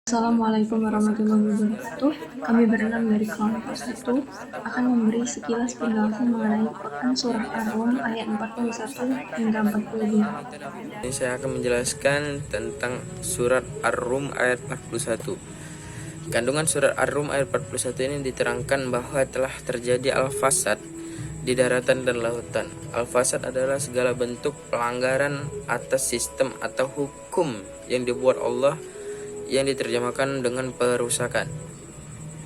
Assalamualaikum warahmatullahi wabarakatuh. Kami berenam dari kelompok 1 akan memberi sekilas penjelasan mengenai Quran Surah Ar-Rum ayat 41 hingga 42. Ini saya akan menjelaskan tentang surat Ar-Rum ayat 41. Kandungan surat Ar-Rum ayat 41 ini diterangkan bahwa telah terjadi al-fasad di daratan dan lautan. Al-fasad adalah segala bentuk pelanggaran atas sistem atau hukum yang dibuat Allah yang diterjemahkan dengan perusakan.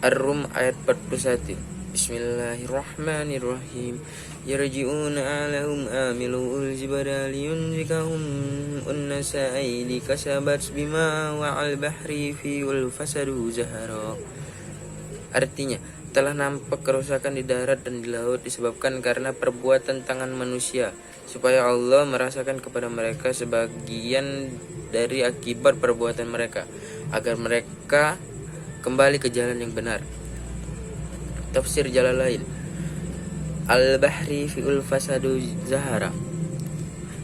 Ar-Rum ayat 41. Bismillahirrahmanirrahim. Yarji'una alahum amilu uljibara liyunzikahum unnasa aidi kasabat bima wa'al bahri fi wal fasadu zahara. Artinya, telah nampak kerusakan di darat dan di laut disebabkan karena perbuatan tangan manusia, supaya Allah merasakan kepada mereka sebagian dari akibat perbuatan mereka, agar mereka kembali ke jalan yang benar. Tafsir Jalalain. Al-bahri fi'ul fasadu zahara.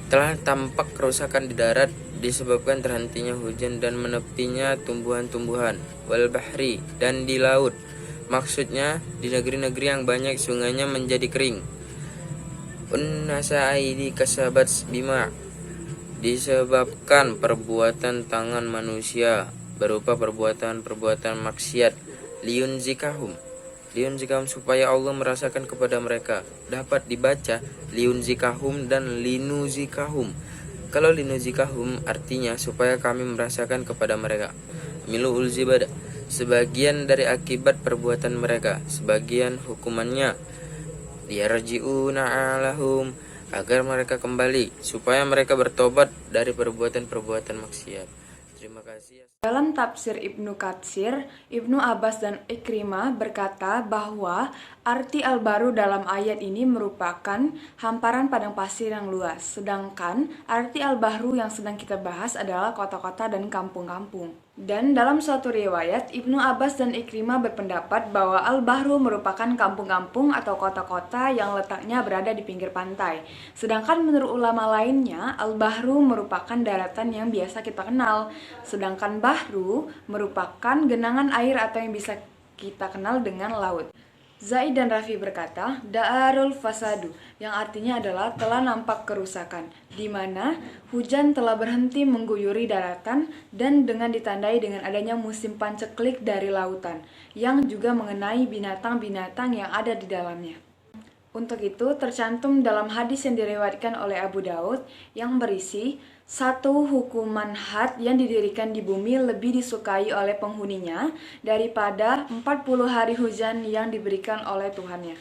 Telah tampak kerusakan di darat disebabkan terhentinya hujan dan menepinya tumbuhan-tumbuhan. Wal bahri, dan di laut. Maksudnya di negeri-negeri yang banyak sungainya menjadi kering. Unnasa aidi kasabat bima, disebabkan perbuatan tangan manusia berupa perbuatan-perbuatan maksiat. Liyunzikahum supaya Allah merasakan kepada mereka. Dapat dibaca liunzikahum dan linuzikahum. Kalau linuzikahum artinya supaya kami merasakan kepada mereka. Milu'ul zibad, sebagian dari akibat perbuatan mereka, sebagian hukumannya. Yarji'una alahum, agar mereka kembali, supaya mereka bertobat dari perbuatan-perbuatan maksiat. Terima kasih. Dalam tafsir Ibnu Katsir, Ibnu Abbas dan Ikrimah berkata bahwa arti al-baru dalam ayat ini merupakan hamparan padang pasir yang luas, sedangkan arti al-bahru yang sedang kita bahas adalah kota-kota dan kampung-kampung. Dan dalam suatu riwayat, Ibnu Abbas dan Ikrimah berpendapat bahwa al-bahru merupakan kampung-kampung atau kota-kota yang letaknya berada di pinggir pantai. Sedangkan menurut ulama lainnya, al-bahru merupakan daratan yang biasa kita kenal. Sedangkan bahru merupakan genangan air atau yang bisa kita kenal dengan laut. Zaid dan Rafi berkata, Da'arul fasadu, yang artinya adalah telah nampak kerusakan, di mana hujan telah berhenti mengguyuri daratan dan dengan ditandai dengan adanya musim panceklik dari lautan, yang juga mengenai binatang-binatang yang ada di dalamnya. Untuk itu, tercantum dalam hadis yang diriwayatkan oleh Abu Daud yang berisi, satu hukuman had yang didirikan di bumi lebih disukai oleh penghuninya daripada 40 hari hujan yang diberikan oleh Tuhannya.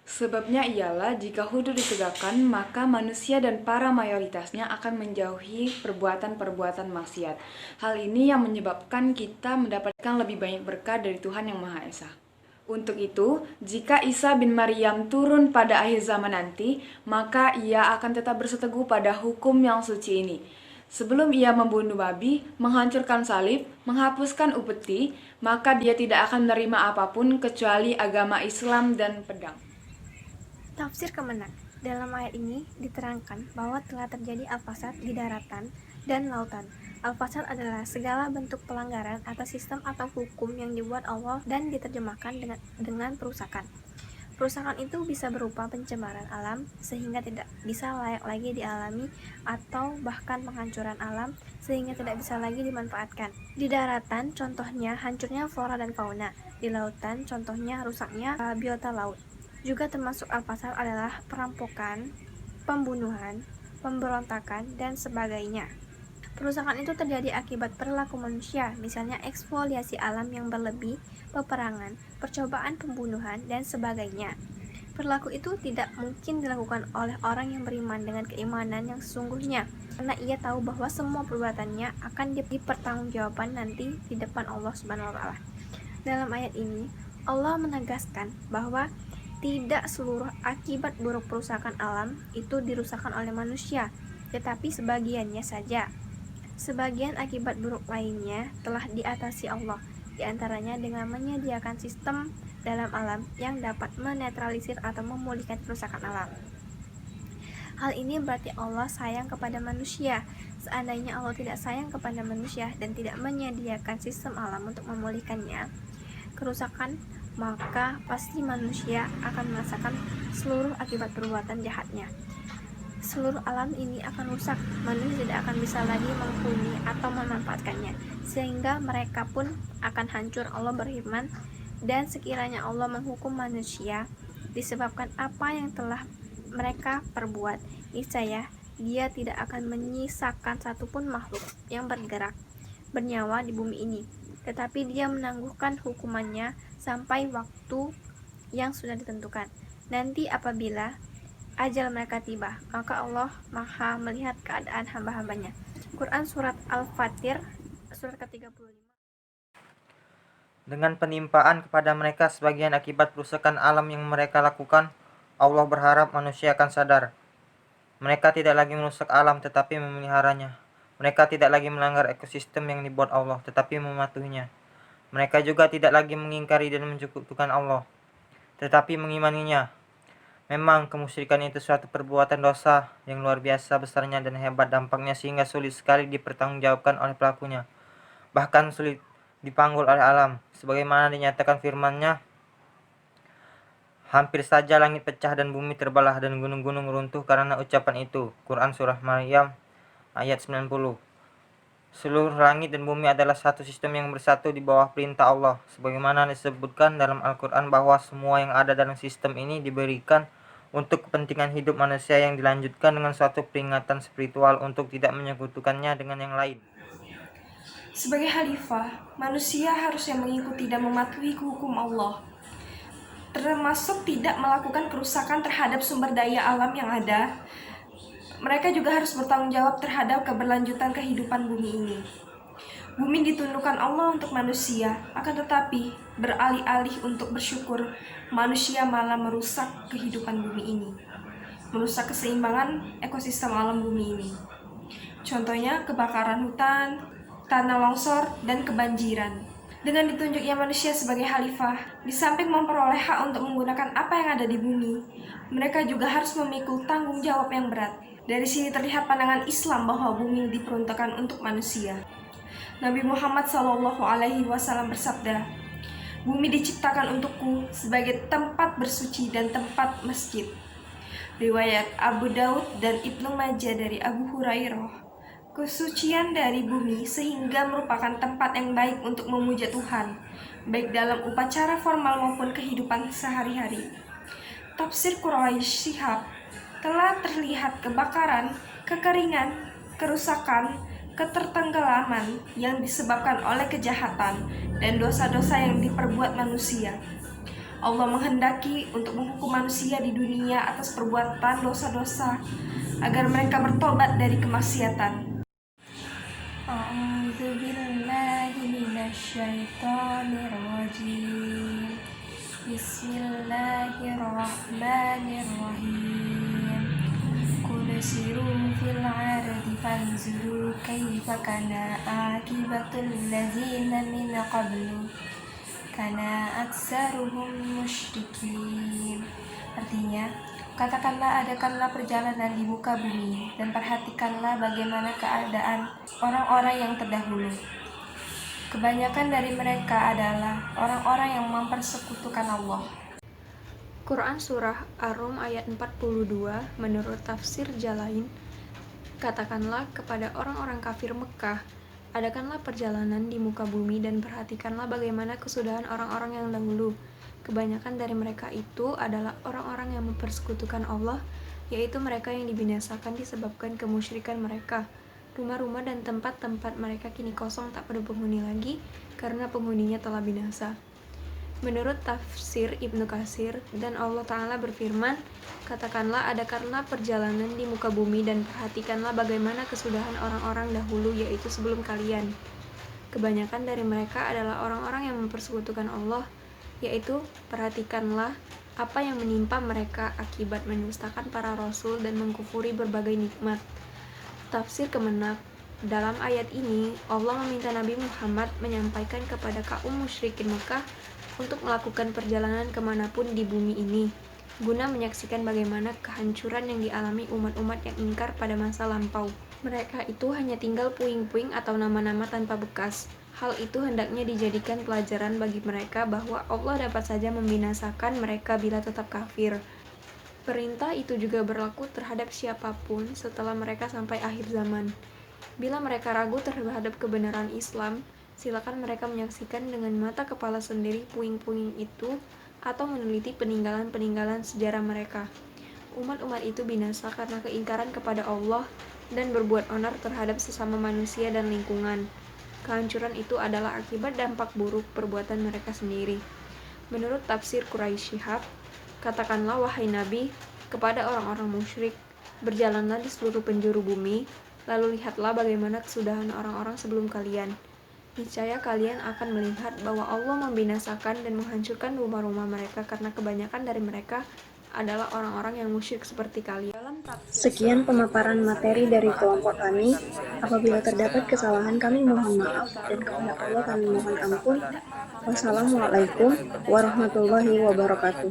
Sebabnya ialah jika hudud ditegakkan, maka manusia dan para mayoritasnya akan menjauhi perbuatan-perbuatan maksiat. Hal ini yang menyebabkan kita mendapatkan lebih banyak berkah dari Tuhan Yang Maha Esa. Untuk itu, jika Isa bin Maryam turun pada akhir zaman nanti, maka ia akan tetap berseteguh pada hukum yang suci ini. Sebelum ia membunuh babi, menghancurkan salib, menghapuskan upeti, maka dia tidak akan menerima apapun kecuali agama Islam dan pedang. Tafsir Kemenak. Dalam ayat ini diterangkan bahwa telah terjadi al-fasad di daratan dan lautan. Al-fasad adalah segala bentuk pelanggaran atas sistem atau hukum yang dibuat Allah dan diterjemahkan dengan perusakan. Perusakan itu bisa berupa pencemaran alam sehingga tidak bisa layak lagi dialami, atau bahkan penghancuran alam sehingga tidak bisa lagi dimanfaatkan. Di daratan contohnya hancurnya flora dan fauna, di lautan contohnya rusaknya biota laut. Juga termasuk al-fasad adalah perampokan, pembunuhan, pemberontakan, dan sebagainya. Perusakan itu terjadi akibat perilaku manusia, misalnya eksfoliasi alam yang berlebih, peperangan, percobaan pembunuhan, dan sebagainya. Perilaku itu tidak mungkin dilakukan oleh orang yang beriman dengan keimanan yang sesungguhnya, karena ia tahu bahwa semua perbuatannya akan dipertanggungjawabkan nanti di depan Allah Subhanahu wa Ta'ala. Dalam ayat ini, Allah menegaskan bahwa tidak seluruh akibat buruk perusakan alam itu dirusakkan oleh manusia, tetapi sebagiannya saja. Sebagian akibat buruk lainnya telah diatasi Allah, diantaranya dengan menyediakan sistem dalam alam yang dapat menetralisir atau memulihkan kerusakan alam. Hal ini berarti Allah sayang kepada manusia. Seandainya Allah tidak sayang kepada manusia dan tidak menyediakan sistem alam untuk memulihkannya kerusakan, maka pasti manusia akan merasakan seluruh akibat perbuatan jahatnya. Seluruh alam ini akan rusak, manusia tidak akan bisa lagi menghuni atau memanfaatkannya, sehingga mereka pun akan hancur. Allah berfirman, dan sekiranya Allah menghukum manusia disebabkan apa yang telah mereka perbuat, niscaya Dia tidak akan menyisakan satupun makhluk yang bergerak bernyawa di bumi ini, tetapi Dia menangguhkan hukumannya sampai waktu yang sudah ditentukan. Nanti apabila ajal mereka tiba, maka Allah Maha melihat keadaan hamba-hambanya. Quran Surat Al-Fatir, surat ke-35. Dengan penimpaan kepada mereka sebagian akibat kerusakan alam yang mereka lakukan, Allah berharap manusia akan sadar. Mereka tidak lagi merusak alam tetapi memeliharanya. Mereka tidak lagi melanggar ekosistem yang dibuat Allah tetapi mematuhinya. Mereka juga tidak lagi mengingkari dan menyekutukan Allah tetapi mengimaninya. Memang kemusyrikan itu suatu perbuatan dosa yang luar biasa besarnya dan hebat dampaknya sehingga sulit sekali dipertanggungjawabkan oleh pelakunya. Bahkan sulit dipanggul oleh alam, sebagaimana dinyatakan firman-Nya, hampir saja langit pecah dan bumi terbelah dan gunung-gunung runtuh karena ucapan itu. Quran Surah Maryam ayat 90. Seluruh langit dan bumi adalah satu sistem yang bersatu di bawah perintah Allah, sebagaimana disebutkan dalam Al-Quran bahwa semua yang ada dalam sistem ini diberikan untuk kepentingan hidup manusia yang dilanjutkan dengan suatu peringatan spiritual untuk tidak menyekutukannya dengan yang lain. Sebagai khalifah, manusia harusnya mengikuti dan mematuhi hukum Allah, termasuk tidak melakukan kerusakan terhadap sumber daya alam yang ada. Mereka juga harus bertanggung jawab terhadap keberlanjutan kehidupan bumi ini. Bumi ditundukkan Allah untuk manusia, akan tetapi beralih-alih untuk bersyukur, manusia malah merusak kehidupan bumi ini, merusak keseimbangan ekosistem alam bumi ini. Contohnya kebakaran hutan, tanah longsor, dan kebanjiran. Dengan ditunjuknya manusia sebagai khalifah, di samping memperoleh hak untuk menggunakan apa yang ada di bumi, mereka juga harus memikul tanggung jawab yang berat. Dari sini terlihat pandangan Islam bahwa bumi diperuntukkan untuk manusia. Nabi Muhammad SAW bersabda, "Bumi diciptakan untukku sebagai tempat bersuci dan tempat masjid." Riwayat Abu Daud dan Ibnu Majah dari Abu Hurairah. Kesucian dari bumi sehingga merupakan tempat yang baik untuk memuja Tuhan, baik dalam upacara formal maupun kehidupan sehari-hari. Tafsir Quraisy Shihab telah terlihat kebakaran, kekeringan, kerusakan, ketertenggelaman yang disebabkan oleh kejahatan dan dosa-dosa yang diperbuat manusia. Allah menghendaki untuk menghukum manusia di dunia atas perbuatan dosa-dosa agar mereka bertobat dari kemaksiatan. A'udzubillahiminasyaitonirrajim. Bismillahirrahmanirrahim. Qul siru fil ardi fanzuru kaifa kana akibatul ladzina min qablu kana aktsaruhum musyrikin. Artinya, katakanlah, adakanlah perjalanan di muka bumi dan perhatikanlah bagaimana keadaan orang-orang yang terdahulu. Kebanyakan dari mereka adalah orang-orang yang mempersekutukan Allah. Quran Surah Ar-Rum ayat 42, menurut tafsir Jalain, katakanlah kepada orang-orang kafir Mekah, adakanlah perjalanan di muka bumi dan perhatikanlah bagaimana kesudahan orang-orang yang dahulu. Kebanyakan dari mereka itu adalah orang-orang yang mempersekutukan Allah, yaitu mereka yang dibinasakan disebabkan kemusyrikan mereka. Rumah-rumah dan tempat-tempat mereka kini kosong, tak ada penghuni lagi karena penghuninya telah binasa. Menurut tafsir Ibnu Katsir, dan Allah Ta'ala berfirman, katakanlah, adakanlah perjalanan di muka bumi dan perhatikanlah bagaimana kesudahan orang-orang dahulu, yaitu sebelum kalian. Kebanyakan dari mereka adalah orang-orang yang mempersekutukan Allah, yaitu perhatikanlah apa yang menimpa mereka akibat mendustakan para rasul dan mengkufuri berbagai nikmat. Tafsir Kemenak, dalam ayat ini Allah meminta Nabi Muhammad menyampaikan kepada kaum musyrikin Mekah untuk melakukan perjalanan kemanapun di bumi ini. guna menyaksikan bagaimana kehancuran yang dialami umat-umat yang ingkar pada masa lampau. Mereka itu hanya tinggal puing-puing atau nama-nama tanpa bekas. Hal itu hendaknya dijadikan pelajaran bagi mereka bahwa Allah dapat saja membinasakan mereka bila tetap kafir. Perintah itu juga berlaku terhadap siapapun setelah mereka sampai akhir zaman. Bila mereka ragu terhadap kebenaran Islam, silakan mereka menyaksikan dengan mata kepala sendiri puing-puing itu atau meneliti peninggalan-peninggalan sejarah mereka. Umat-umat itu binasa karena keingkaran kepada Allah dan berbuat onar terhadap sesama manusia dan lingkungan. Kehancuran itu adalah akibat dampak buruk perbuatan mereka sendiri. Menurut tafsir Quraisy Shihab, katakanlah wahai Nabi kepada orang-orang musyrik, berjalanlah di seluruh penjuru bumi, lalu lihatlah bagaimana kesudahan orang-orang sebelum kalian. Niscaya kalian akan melihat bahwa Allah membinasakan dan menghancurkan rumah-rumah mereka karena kebanyakan dari mereka adalah orang-orang yang musyrik seperti kalian. Sekian pemaparan materi dari kelompok kami. Apabila terdapat kesalahan, kami mohon maaf, dan kepada Allah kami mohon ampun. Wassalamualaikum warahmatullahi wabarakatuh.